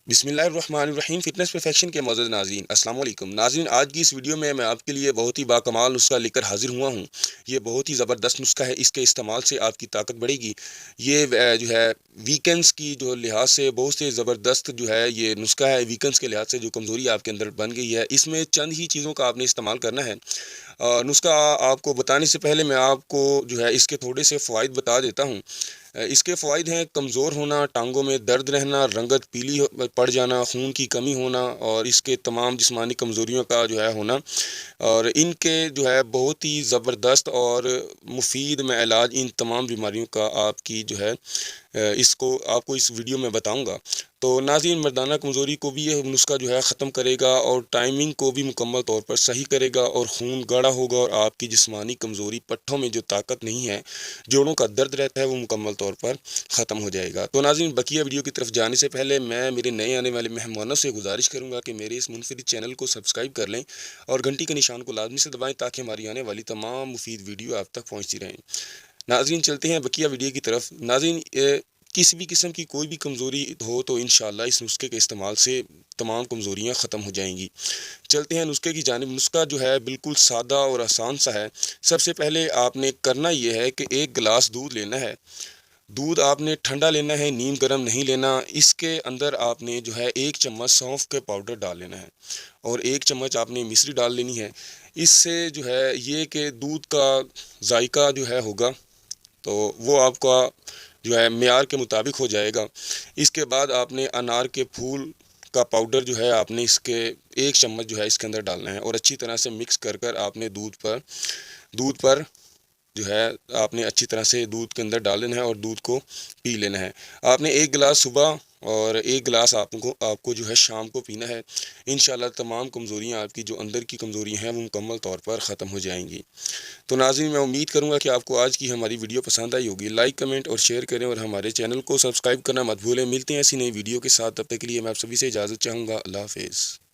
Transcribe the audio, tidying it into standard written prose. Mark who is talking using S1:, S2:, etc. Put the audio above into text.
S1: बिस्मिल्लाहिर्रहमानिर्रहीम। Fitness perfection के मौजूद नाज़रीन, अस्सलाम वालेकुम। नाज़रीन, आज की इस वीडियो में मैं आपके लिए बहुत ही बाकमाल नुस्खा लेकर हाजिर हुआ हूँ। ये बहुत ही ज़बरदस्त नुस्खा है। इसके इस्तेमाल से आपकी ताकत बढ़ेगी। ये जो है वीकेंड्स की जो लिहाज से बहुत से ज़बरदस्त जो है ये नुस्खा है। वीकेंड्स के लिहाज से जो कमज़ोरी आपके अंदर बन गई है, इसमें चंद ही चीज़ों का आपने इस्तेमाल करना है। नुस्खा आपको बताने से पहले मैं आपको जो है इसके थोड़े से फ़वाइद बता देता हूँ। इसके फ़वाइद हैं कमज़ोर होना, टांगों में दर्द रहना, रंगत पीली पड़ जाना, खून की कमी होना और इसके तमाम जिस्मानी कमज़ोरियों का जो है होना। और इनके जो है बहुत ही ज़बरदस्त और मुफीद मैं इलाज इन तमाम बीमारियों का आपकी जो है इसको आपको इस वीडियो में बताऊंगा। तो नाज़रीन, मर्दाना कमज़ोरी को भी ये नुस्खा जो है ख़त्म करेगा और टाइमिंग को भी मुकम्मल तौर पर सही करेगा और खून गाढ़ा होगा और आपकी जिस्मानी कमज़ोरी, पट्ठों में जो ताकत नहीं है, जोड़ों का दर्द रहता है, वो मुकम्मल तौर पर ख़त्म हो जाएगा। तो नाज़रीन, बकिया वीडियो की तरफ जाने से पहले मैं मेरे नए आने वाले मेहमानों से गुजारिश करूँगा कि मेरे इस मुनफरिद चैनल को सब्सक्राइब कर लें और घंटी के निशान को लाजमी से दबाएँ ताकि हमारी आने वाली तमाम मुफीद वीडियो आप तक पहुँचती रहें। नाज़रीन, चलते हैं बकिया वीडियो की तरफ। नाज़रीन, किसी भी किस्म की कोई भी कमज़ोरी हो तो इंशाअल्लाह इस नुस्खे के इस्तेमाल से तमाम कमज़ोरियाँ ख़त्म हो जाएंगी। चलते हैं नुस्खे की जानिब। नुस्खा जो है बिल्कुल सादा और आसान सा है। सबसे पहले आपने करना ये है कि एक गिलास दूध लेना है। दूध आपने ठंडा लेना है, नीम गर्म नहीं लेना। इसके अंदर आपने जो है 1 चम्मच सौंफ के पाउडर डाल लेना है और 1 चम्मच आपने मिश्री डाल लेनी है। इससे जो है ये कि दूध का जायका जो है होगा तो वो आपका जो है मेयार के मुताबिक हो जाएगा। इसके बाद आपने अनार के फूल का पाउडर जो है आपने इसके 1 चम्मच जो है इसके अंदर डालना है और अच्छी तरह से मिक्स कर कर आपने दूध पर जो है आपने अच्छी तरह से दूध के अंदर डाल देना है और दूध को पी लेना है। आपने 1 गिलास सुबह और 1 गिलास आपको जो है शाम को पीना है। इंशाल्लाह तमाम कमज़ोरियाँ आपकी जो अंदर की कमज़ोरियाँ हैं वो मुकम्मल तौर पर ख़त्म हो जाएंगी। तो नाज़रीन, मैं उम्मीद करूँगा कि आपको आज की हमारी वीडियो पसंद आई होगी। लाइक, कमेंट और शेयर करें और हमारे चैनल को सब्सक्राइब करना मत भूलें। मिलते हैं ऐसी नई वीडियो के साथ। तब तक के लिए मैं आप सभी से इजाज़त चाहूँगा। अल्लाह हाफ़िज़।